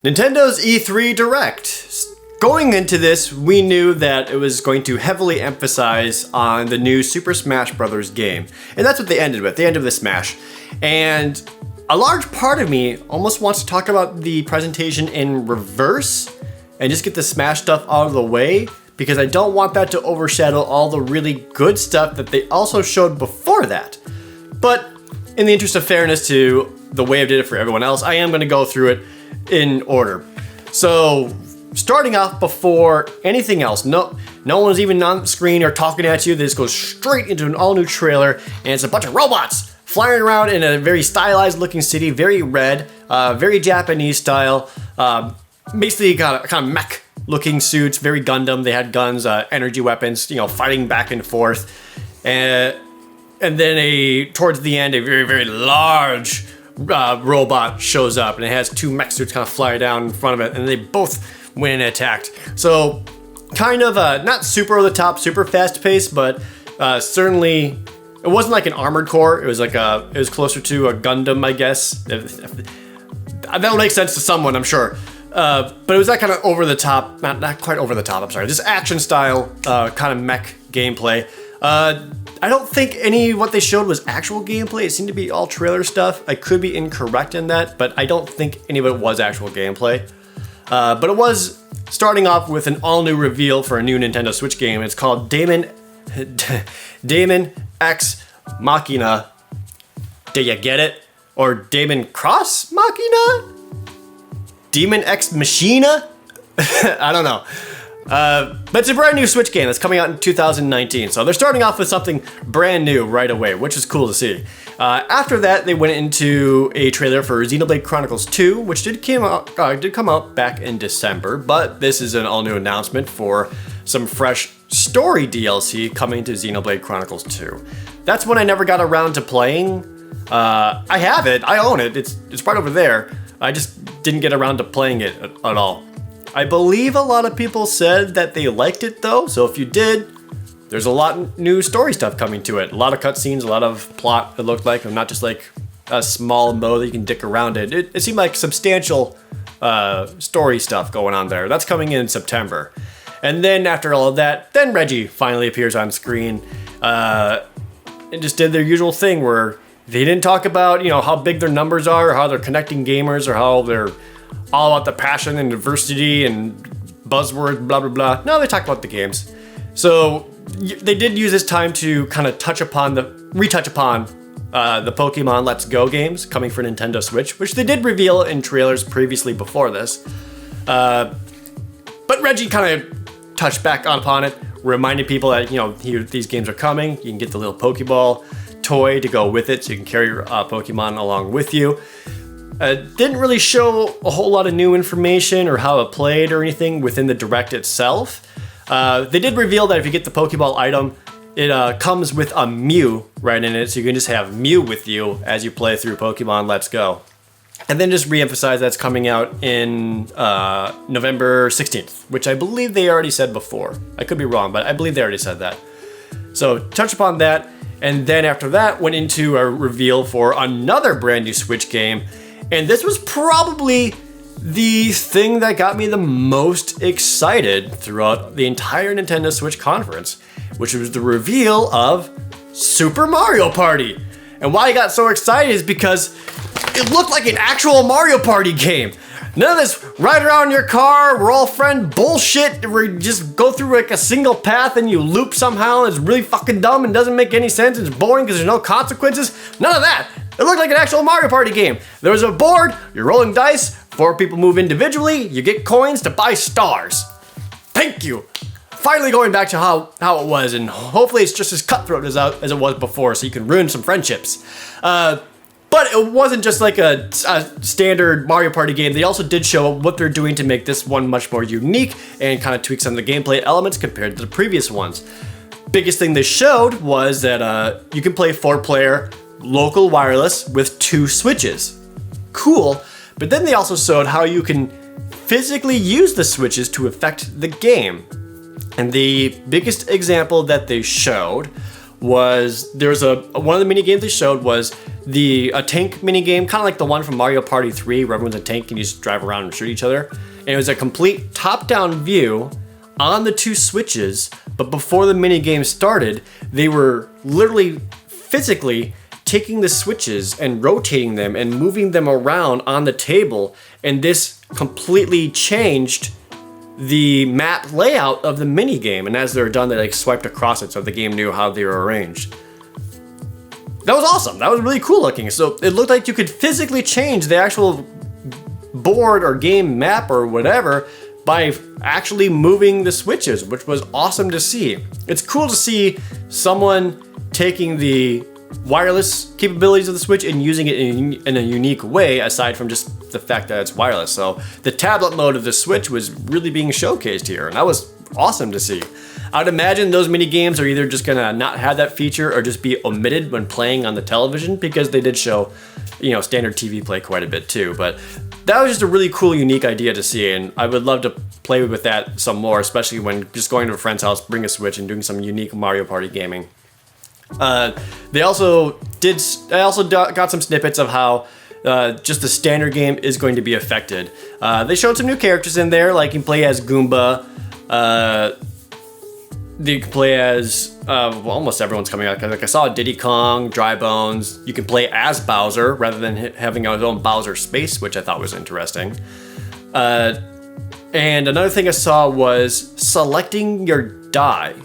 Nintendo's E3 Direct. Going into this, we knew that it was going to heavily emphasize on the new Super Smash Bros. Game. And that's what they ended with. They ended with Smash. And a large part of me almost wants to talk about the presentation in reverse and just get the Smash stuff out of the way, because I don't want that to overshadow all the really good stuff that they also showed before that. But in the interest of fairness to the way I did it for everyone else, I am going to go through it in order. So starting off, before anything else, no one's even on the screen or talking at you. They just go straight into an all new trailer, and it's a bunch of robots flying around in a very stylized looking city, very red, very Japanese style, basically kind of mech looking suits, very Gundam. They had guns, energy weapons, fighting back and forth, and then towards the end, a very, very large robot shows up, and it has two mech suits kind of fly down in front of it, and they both went and attacked. So kind of not super over the top, super fast paced, but certainly it wasn't like an Armored Core. It was like it was closer to a Gundam, I guess. That'll make sense to someone, I'm sure. But it was that kind of over the top, not quite over the top, I'm sorry, just action style kind of mech gameplay. I don't think what they showed was actual gameplay. It seemed to be all trailer stuff. I could be incorrect in that, but I don't think any of it was actual gameplay. But it was starting off with an all-new reveal for a new Nintendo Switch game. It's called Daemon X Machina. Do you get it? Or Daemon Cross Machina? Demon X Machina? I don't know. But it's a brand new Switch game that's coming out in 2019. So they're starting off with something brand new right away, which is cool to see. After that, they went into a trailer for Xenoblade Chronicles 2, which did come out back in December, but this is an all-new announcement for some fresh story DLC coming to Xenoblade Chronicles 2. That's one I never got around to playing. I have it, I own it, it's right over there. I just didn't get around to playing it at all. I believe a lot of people said that they liked it though, so if you did, there's a lot of new story stuff coming to it. A lot of cutscenes, a lot of plot, it looked like, and not just like a small mode that you can dick around it. It seemed like substantial story stuff going on there. That's coming in September. And then after all of that, then Reggie finally appears on screen and just did their usual thing where they didn't talk about, how big their numbers are, or how they're connecting gamers, or how they're all about the passion and diversity and buzzwords, blah, blah, blah. No, they talk about the games. So they did use this time to kind of retouch upon the Pokemon Let's Go games coming for Nintendo Switch, which they did reveal in trailers previously before this. But Reggie kind of touched back upon it, reminding people that, these games are coming. You can get the little Pokeball toy to go with it, so you can carry your Pokemon along with you. Didn't really show a whole lot of new information or how it played or anything within the Direct itself. They did reveal that if you get the Pokeball item, it comes with a Mew right in it, so you can just have Mew with you as you play through Pokemon Let's Go. And then just re-emphasize that's coming out in November 16th, which I believe they already said before. I could be wrong, but I believe they already said that. So touch upon that, and then after that went into a reveal for another brand new Switch game. And this was probably the thing that got me the most excited throughout the entire Nintendo Switch conference, which was the reveal of Super Mario Party. And why I got so excited is because it looked like an actual Mario Party game. None of this ride around in your car, we're all friend bullshit where you just go through like a single path and you loop somehow and it's really fucking dumb and doesn't make any sense and it's boring because there's no consequences. None of that. It looked like an actual Mario Party game. There was a board, you're rolling dice, 4 people move individually, you get coins to buy stars. Thank you. Finally going back to how it was, and hopefully it's just as cutthroat as it was before, so you can ruin some friendships. But it wasn't just like a standard Mario Party game. They also did show what they're doing to make this one much more unique and kind of tweak some of the gameplay elements compared to the previous ones. Biggest thing they showed was that you can play 4-player local wireless with 2 switches. Cool, but then they also showed how you can physically use the switches to affect the game. And the biggest example that they showed was there's one of the mini games they showed was a tank mini game, kind of like the one from Mario Party 3 where everyone's a tank and you just drive around and shoot each other. And it was a complete top-down view on the 2 switches, but before the mini game started, they were literally physically taking the switches and rotating them and moving them around on the table, and this completely changed the map layout of the mini game. And as they were done, they like swiped across it so the game knew how they were arranged. That was awesome. That was really cool looking. So it looked like you could physically change the actual board or game map or whatever by actually moving the switches, which was awesome to see. It's cool to see someone taking the wireless capabilities of the Switch and using it in a unique way, aside from just the fact that it's wireless. So the tablet mode of the Switch was really being showcased here, and that was awesome to see. I'd imagine those mini games are either just gonna not have that feature or just be omitted when playing on the television, because they did show, standard TV play quite a bit too. But that was just a really cool, unique idea to see, and I would love to play with that some more, especially when just going to a friend's house, bring a Switch, and doing some unique Mario Party gaming. I also got some snippets of how just the standard game is going to be affected. They showed some new characters in there, like you can play as Goomba. You can play as almost everyone's coming out. Like I saw Diddy Kong, Dry Bones. You can play as Bowser rather than having his own Bowser space, which I thought was interesting. And another thing I saw was selecting your die.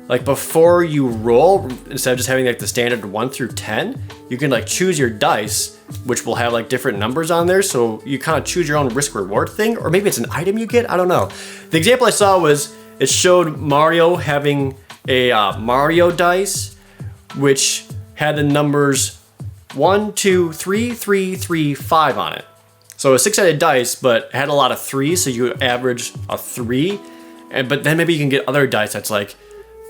Like before you roll, instead of just having like the standard 1 through 10, you can like choose your dice, which will have like different numbers on there. So you kind of choose your own risk reward thing, or maybe it's an item you get. I don't know. The example I saw was it showed Mario having a Mario dice, which had the numbers 1, 2, 3, 3, 3, 5 on it. So a 6-sided dice, but had a lot of 3s, so you average a 3. But then maybe you can get other dice that's like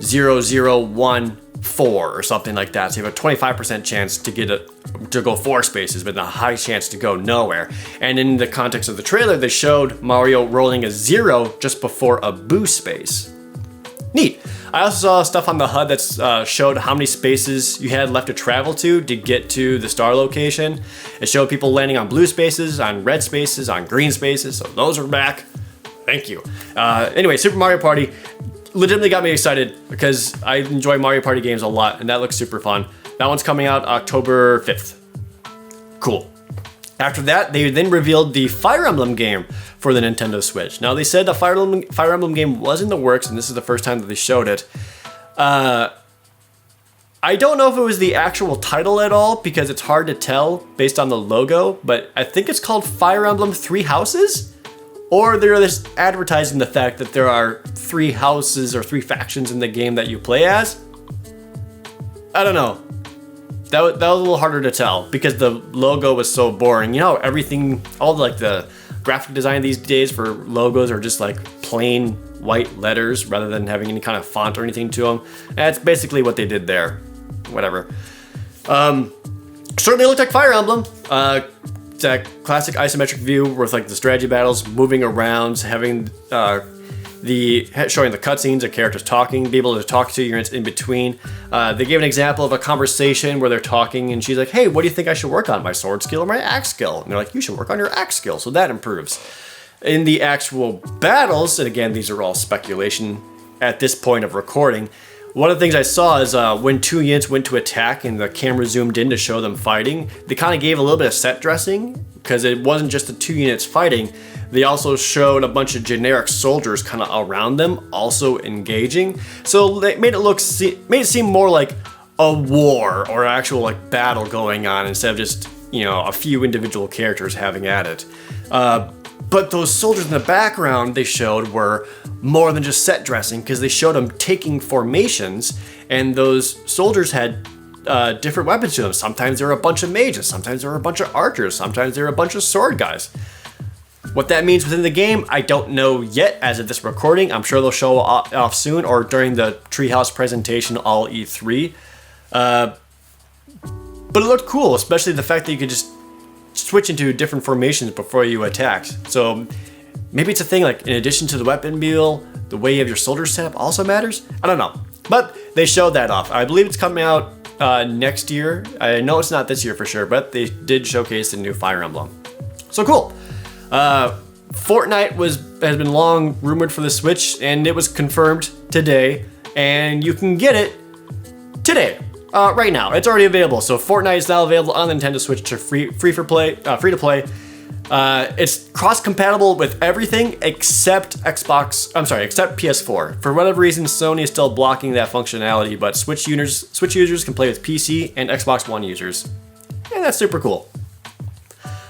0, 0, 1, 4 or something like that. So you have a 25% chance to go 4 spaces, but a high chance to go nowhere. And in the context of the trailer, they showed Mario rolling a 0 just before a boo space. Neat. I also saw stuff on the HUD that showed how many spaces you had left to travel to get to the star location. It showed people landing on blue spaces, on red spaces, on green spaces. So those are back. Thank you. Anyway, Super Mario Party legitimately got me excited because I enjoy Mario Party games a lot, and that looks super fun. That one's coming out October 5th. Cool. After that, they then revealed the Fire Emblem game for the Nintendo Switch. Now, they said the Fire Emblem game was in the works, and this is the first time that they showed it. I don't know if it was the actual title at all, because it's hard to tell based on the logo, but I think it's called Fire Emblem 3 Houses? Or they're just advertising the fact that there are 3 houses or 3 factions in the game that you play as. I don't know. That was a little harder to tell because the logo was so boring. Everything, all the graphic design these days for logos are just like plain white letters rather than having any kind of font or anything to them. That's basically what they did there. Whatever. Certainly looked like Fire Emblem. It's that classic isometric view with like the strategy battles, moving around, having showing the cutscenes of characters talking, be able to talk to you in between. They gave an example of a conversation where they're talking and she's like, hey, what do you think I should work on, my sword skill or my axe skill? And they're like, you should work on your axe skill, so that improves. In the actual battles, and again, these are all speculation at this point of recording, one of the things I saw is when 2 units went to attack and the camera zoomed in to show them fighting, they kind of gave a little bit of set dressing because it wasn't just the 2 units fighting. They also showed a bunch of generic soldiers kind of around them also engaging. So they made it seem more like a war or actual like battle going on instead of just, a few individual characters having at it. But those soldiers in the background they showed were more than just set dressing because they showed them taking formations, and those soldiers had different weapons to them. Sometimes there were a bunch of mages, sometimes there were a bunch of archers, sometimes there were a bunch of sword guys. What that means within the game, I don't know yet as of this recording. I'm sure they'll show off soon or during the Treehouse presentation all E3. But it looked cool, especially the fact that you could just switch into different formations before you attacked. So maybe it's a thing like in addition to the weapon wheel, the way you have your soldiers set up also matters. I don't know. But they showed that off. I believe it's coming out next year. I know it's not this year for sure, but they did showcase the new Fire Emblem. So cool. Fortnite has been long rumored for the Switch, and it was confirmed today, and you can get it today, right now. It's already available. So Fortnite is now available on the Nintendo Switch to free to play. It's cross-compatible with everything except except PS4. For whatever reason, Sony is still blocking that functionality, but Switch users can play with PC and Xbox One users, and that's super cool.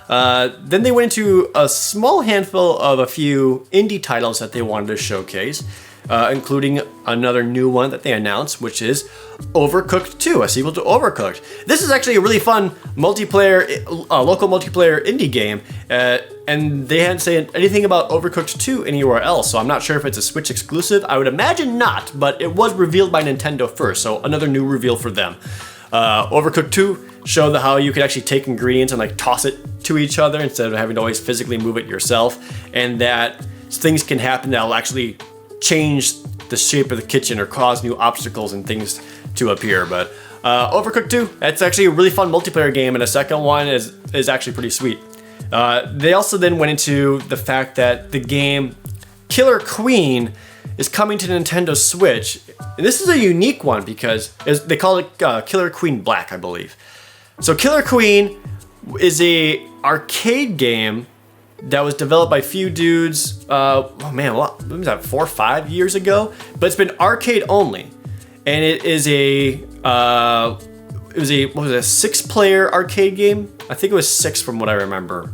Then they went into a small handful of a few indie titles that they wanted to showcase, including another new one that they announced, which is Overcooked 2, a sequel to Overcooked. This is actually a really fun multiplayer, local multiplayer indie game, and they hadn't said anything about Overcooked 2 anywhere else, so I'm not sure if it's a Switch exclusive. I would imagine not, but it was revealed by Nintendo first, so another new reveal for them. Overcooked 2 showed how you could actually take ingredients and like toss it to each other instead of having to always physically move it yourself, and that things can happen that will actually change the shape of the kitchen or cause new obstacles and things to appear. But Overcooked 2, that's actually a really fun multiplayer game, and a second one is actually pretty sweet. They also then went into the fact that the game Killer Queen is coming to Nintendo Switch. And this is a unique one because they call it Killer Queen Black, I believe. So Killer Queen is a arcade game that was developed by a few dudes, what was that, 4 or 5 years ago? But it's been arcade only. And it is a 6-player arcade game? I think it was 6 from what I remember.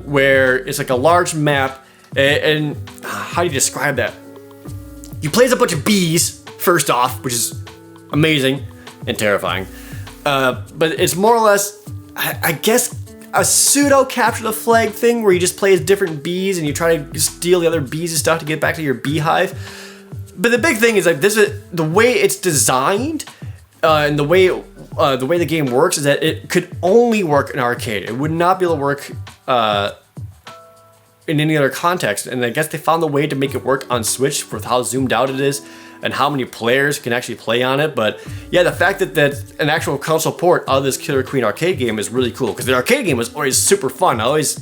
Where it's like a large map, and how do you describe that? You play as a bunch of bees, first off, which is amazing and terrifying. But it's more or less, I guess, a pseudo capture the flag thing where you just play as different bees and you try to steal the other bees and stuff to get back to your beehive. But the big thing is like the way it's designed, and the way the game works is that it could only work in arcade. It would not be able to work in any other context. And I guess they found the way to make it work on Switch with how zoomed out it is and how many players can actually play on it. But yeah, the fact that an actual console port of this Killer Queen arcade game is really cool, because the arcade game was always super fun. I always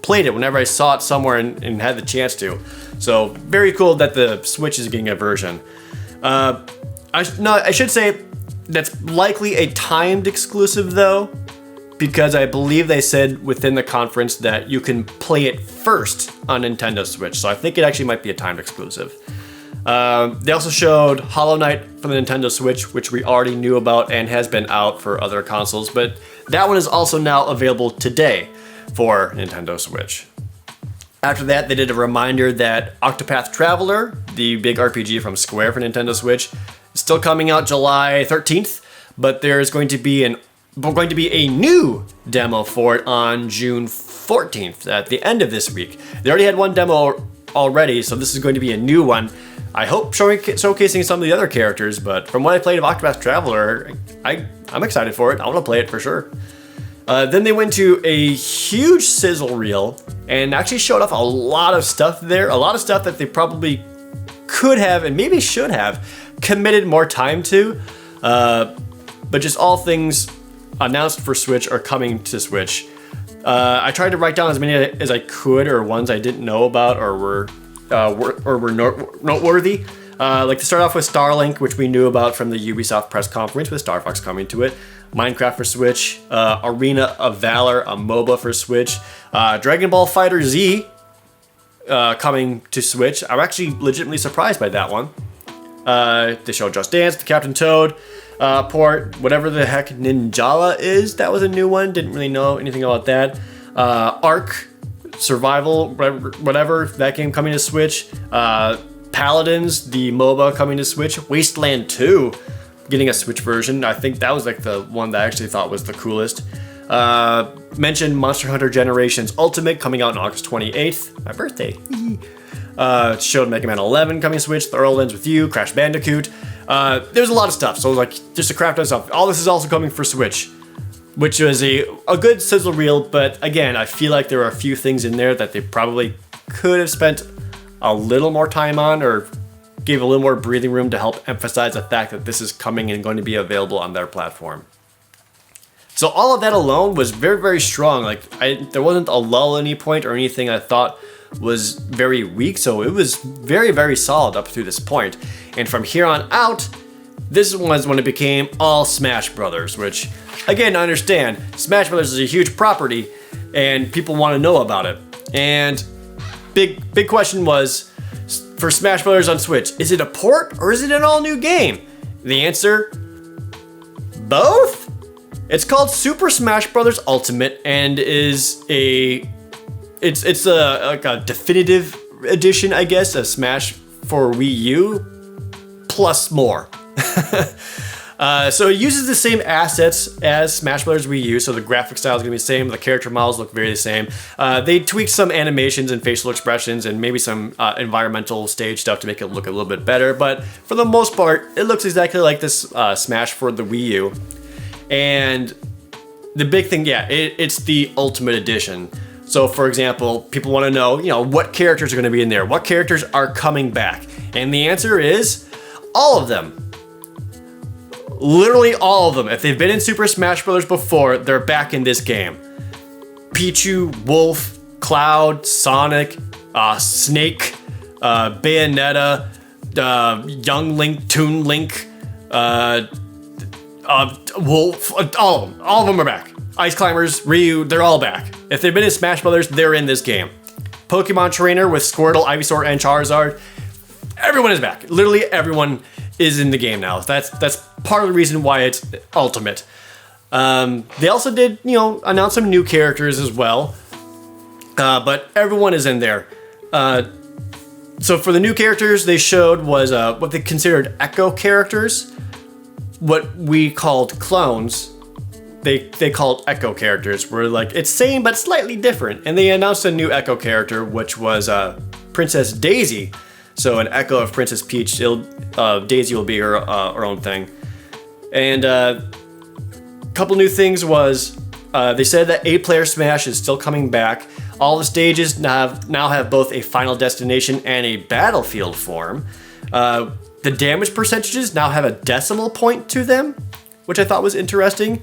played it whenever I saw it somewhere and had the chance to. So very cool that the Switch is getting a version. I should say that's likely a timed exclusive though, because I believe they said within the conference that you can play it first on Nintendo Switch. So I think it actually might be a timed exclusive. They also showed Hollow Knight for the Nintendo Switch, which we already knew about and has been out for other consoles, but that one is also now available today for Nintendo Switch. After that, they did a reminder that Octopath Traveler, the big RPG from Square for Nintendo Switch, is still coming out July 13th, but there's going to be a new demo for it on June 14th, at the end of this week. They already had one demo already, so this is going to be a new one. I hope showcasing some of the other characters, but from what I played of Octopath Traveler, I'm excited for it. I want to play it for sure. Then they went to a huge sizzle reel and actually showed off a lot of stuff there. A lot of stuff that they probably could have and maybe should have committed more time to. But just all things announced for Switch are coming to Switch. I tried to write down as many as I could, or ones I didn't know about or were noteworthy. Like to start off with Starlink, which we knew about from the Ubisoft press conference with Star Fox coming to it. Minecraft for Switch, Arena of Valor, a MOBA for Switch, Dragon Ball Fighter Z coming to Switch. I'm actually legitimately surprised by that one. They showed Just Dance, the Captain Toad port, whatever the heck Ninjala is. That was a new one. Didn't really know anything about that. Ark Survival, whatever, that game coming to Switch. Paladins, the MOBA coming to Switch. Wasteland 2 getting a Switch version. I think that was like the one that I actually thought was the coolest. Mentioned Monster Hunter Generations Ultimate coming out on August 28th, my birthday. Showed Mega Man 11 coming to Switch, The Earl Ends With You, Crash Bandicoot. There's a lot of stuff, so like just a crap ton of stuff. All this is also coming for Switch, which was a good sizzle reel, but again, I feel like there are a few things in there that they probably could have spent a little more time on, or gave a little more breathing room to help emphasize the fact that this is coming and going to be available on their platform. So all of that alone was very, very strong. Like there wasn't a lull at any point or anything I thought was very weak. So it was very, very solid up to this point. And from here on out, this was when it became all Smash Brothers, which, again, I understand. Smash Brothers is a huge property, and people want to know about it. And big question was, for Smash Brothers on Switch, is it a port or is it an all-new game? The answer, both? It's called Super Smash Brothers Ultimate, and is it's like a definitive edition, I guess, of Smash for Wii U, plus more. So it uses the same assets as Smash Bros. Wii U, so the graphic style is going to be the same, the character models look very the same. They tweaked some animations and facial expressions and maybe some environmental stage stuff to make it look a little bit better, but for the most part, it looks exactly like this Smash for the Wii U. And the big thing, it's the Ultimate Edition. So for example, people want to know, what characters are going to be in there? What characters are coming back? And the answer is all of them. Literally all of them. If they've been in Super Smash Bros. Before, they're back in this game. Pichu, Wolf, Cloud, Sonic, Snake, Bayonetta, Young Link, Toon Link, Wolf, all of them are back. Ice Climbers, Ryu, they're all back. If they've been in Smash Brothers, they're in this game. Pokemon Trainer with Squirtle, Ivysaur, and Charizard, everyone is back. Literally everyone is in the game now. That's part of the reason why it's Ultimate. They also did, announce some new characters as well. But everyone is in there. So for the new characters they showed was what they considered echo characters. What we called clones, they called echo characters. Where it's same but slightly different. And they announced a new echo character, which was Princess Daisy. So an echo of Princess Peach. Daisy will be her own thing. And a couple new things was they said that 8-player Smash is still coming back. All the stages now have both a final destination and a battlefield form. The damage percentages now have a decimal point to them, which I thought was interesting.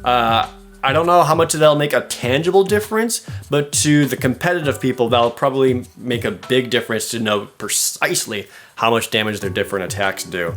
I don't know how much that'll make a tangible difference, but to the competitive people, that'll probably make a big difference to know precisely how much damage their different attacks do.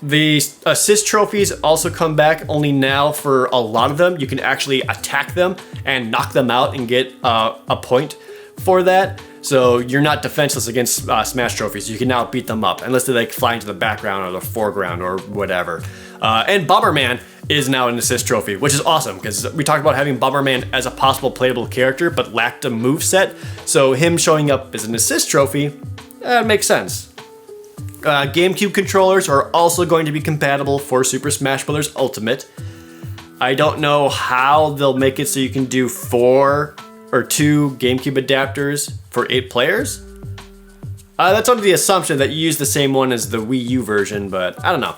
The assist trophies also come back, only now for a lot of them. You can actually attack them and knock them out and get a point for that. So you're not defenseless against Smash trophies. You can now beat them up, unless they fly into the background or the foreground or whatever. And Bomberman is now an assist trophy, which is awesome, because we talked about having Bomberman as a possible playable character, but lacked a moveset. So him showing up as an assist trophy, makes sense. GameCube controllers are also going to be compatible for Super Smash Bros. Ultimate. I don't know how they'll make it so you can do 4 or 2 GameCube adapters for 8 players. That's under the assumption that you use the same one as the Wii U version, but I don't know.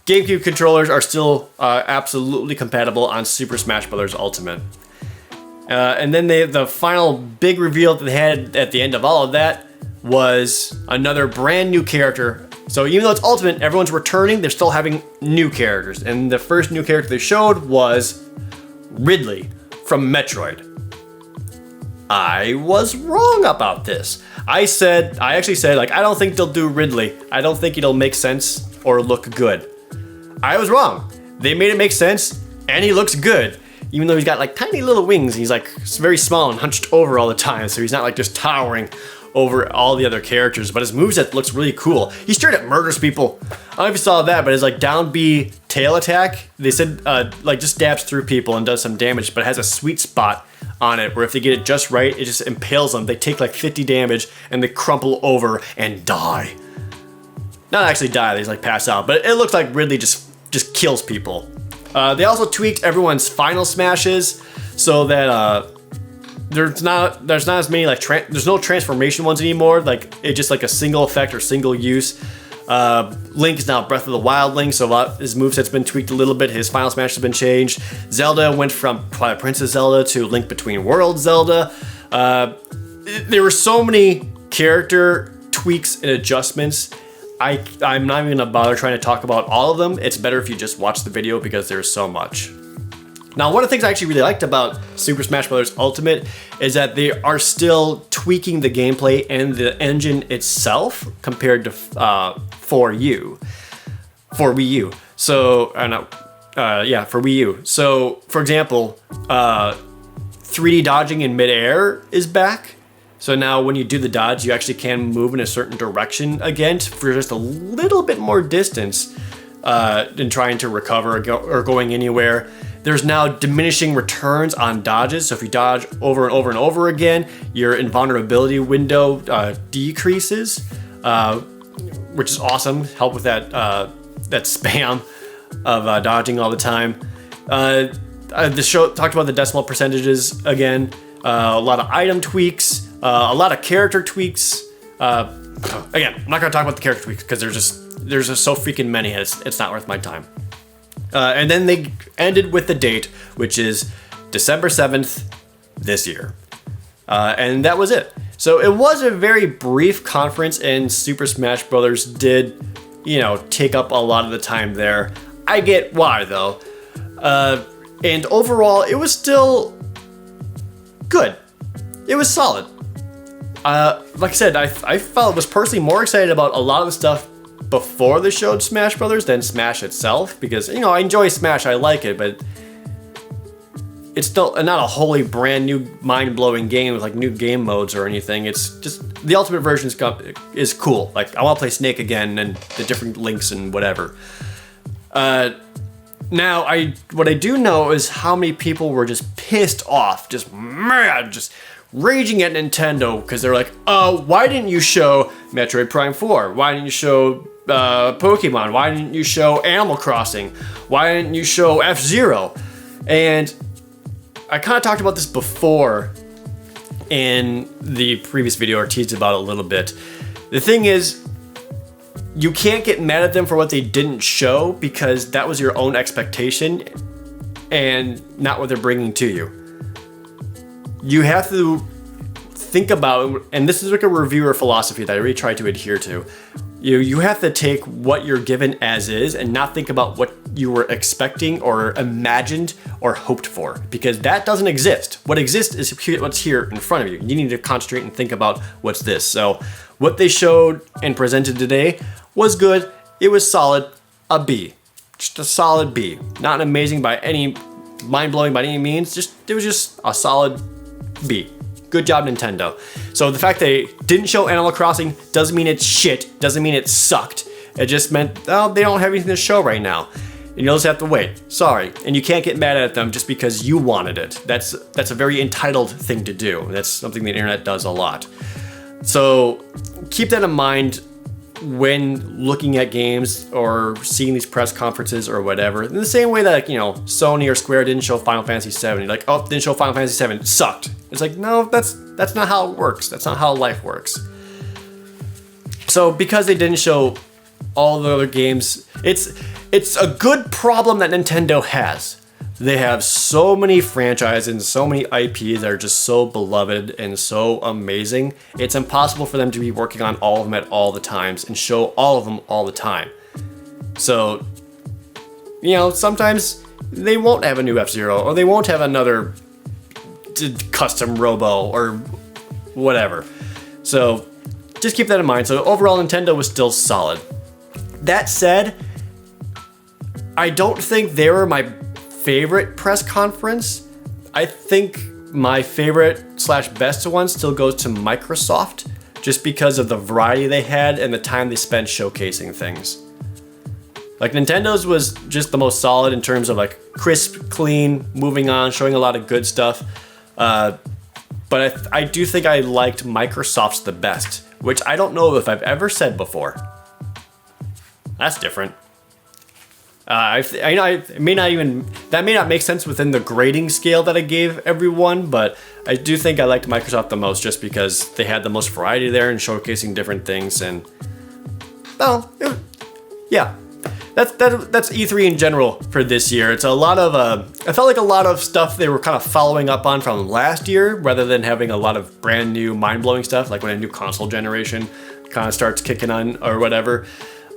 GameCube controllers are still absolutely compatible on Super Smash Bros. Ultimate. And then the final big reveal that they had at the end of all of that was another brand new character. So even though it's Ultimate, everyone's returning, they're still having new characters. And the first new character they showed was Ridley from Metroid. I was wrong about this. I actually said, I don't think they'll do Ridley. I don't think it'll make sense or look good. I was wrong. They made it make sense, and he looks good. Even though he's got tiny little wings, he's very small and hunched over all the time, so he's not just towering over all the other characters, but his moveset looks really cool. He straight up murders people. I don't know if you saw that, but his down B tail attack, they said just stabs through people and does some damage, but it has a sweet spot on it where if they get it just right, it just impales them. They take 50 damage and they crumple over and die. Not actually die, they pass out, but it looks like Ridley just kills people. They also tweaked everyone's final smashes so that there's not as many there's no transformation ones anymore. It's just a single effect or single use. Link is now Breath of the Wild Link, so his moveset's been tweaked a little bit. His final smash has been changed. Zelda went from Twilight Princess Zelda to Link Between Worlds Zelda. There were so many character tweaks and adjustments. I'm not even gonna bother trying to talk about all of them. It's better if you just watch the video because there's so much. Now, one of the things I actually really liked about Super Smash Bros. Ultimate is that they are still tweaking the gameplay and the engine itself compared to for Wii U. So, for Wii U. So, for example, 3D dodging in midair is back. So now when you do the dodge, you actually can move in a certain direction again for just a little bit more distance than trying to recover or going anywhere. There's now diminishing returns on dodges. So if you dodge over and over and over again, your invulnerability window decreases, which is awesome. Help with that spam of dodging all the time. The show talked about the decimal percentages again. A lot of item tweaks. A lot of character tweaks. Again, I'm not gonna talk about the character tweaks because there's just so freaking many. It's not worth my time. And then they ended with the date, which is December 7th this year. And that was it. So it was a very brief conference, and Super Smash Bros. Did, take up a lot of the time there. I get why though. And overall, it was still good. It was solid. Like I said, I was personally more excited about a lot of the stuff before they showed Smash Brothers than Smash itself, because I enjoy Smash, I like it, but it's still not a wholly brand new mind-blowing game with like new game modes or anything. It's just the Ultimate version is cool. Like, I want to play Snake again and the different links and whatever. Now, what I do know is how many people were just pissed off, just mad, just raging at Nintendo because they're like, why didn't you show Metroid Prime 4? Why didn't you show Pokemon? Why didn't you show Animal Crossing? Why didn't you show F-Zero? And I kind of talked about this before in the previous video, or teased about it a little bit. The thing is, you can't get mad at them for what they didn't show because that was your own expectation and not what they're bringing to you. You have to think about, and this is like a reviewer philosophy that I really try to adhere to. You have to take what you're given as is and not think about what you were expecting or imagined or hoped for, because that doesn't exist. What exists is what's here in front of you. You need to concentrate and think about what's this. So what they showed and presented today was good. It was solid. A B. Just a solid B. Not amazing by any, mind-blowing by any means. It was just a solid B. Good job, Nintendo. So the fact they didn't show Animal Crossing doesn't mean it's shit, doesn't mean it sucked. It just meant, they don't have anything to show right now. And you'll just have to wait. Sorry. And you can't get mad at them just because you wanted it. That's a very entitled thing to do. That's something the internet does a lot. So keep that in mind when looking at games or seeing these press conferences or whatever. In the same way that, Sony or Square didn't show Final Fantasy VII. You're like, didn't show Final Fantasy VII. It sucked. It's like, no, that's not how it works. That's not how life works. So because they didn't show all the other games, it's a good problem that Nintendo has. They have so many franchises and so many IPs that are just so beloved and so amazing. It's impossible for them to be working on all of them at all the times and show all of them all the time. So, sometimes they won't have a new F-Zero, or they won't have another custom Robo or whatever. So just keep that in mind. So overall, Nintendo was still solid. That said, I don't think they were my favorite press conference. I think my favorite / best one still goes to Microsoft, just because of the variety they had and the time they spent showcasing things. Like, Nintendo's was just the most solid in terms of like crisp, clean, moving on, showing a lot of good stuff. But I do think I liked Microsoft's the best, which I don't know if I've ever said before. That's different. That may not make sense within the grading scale that I gave everyone, but I do think I liked Microsoft the most just because they had the most variety there and showcasing different things. And that's E3 in general for this year. It's a lot of I felt like a lot of stuff they were kind of following up on from last year, rather than having a lot of brand new mind-blowing stuff like when a new console generation kind of starts kicking on or whatever.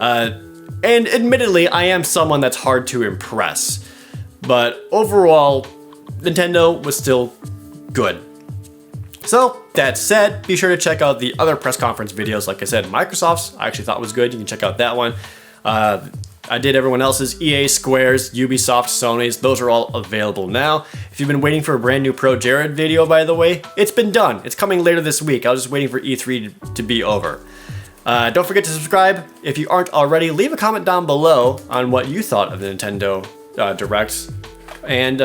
And admittedly, I am someone that's hard to impress. But overall, Nintendo was still good. So, that said, be sure to check out the other press conference videos. Like I said, Microsoft's I actually thought was good. You can check out that one. I did everyone else's, EA, Square's, Ubisoft, Sony's. Those are all available now. If you've been waiting for a brand new ProJared video, by the way, it's been done. It's coming later this week. I was just waiting for E3 to be over. Don't forget to subscribe. If you aren't already, leave a comment down below on what you thought of the Nintendo Directs. And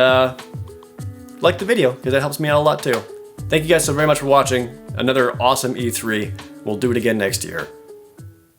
like the video, because that helps me out a lot too. Thank you guys so very much for watching. Another awesome E3. We'll do it again next year.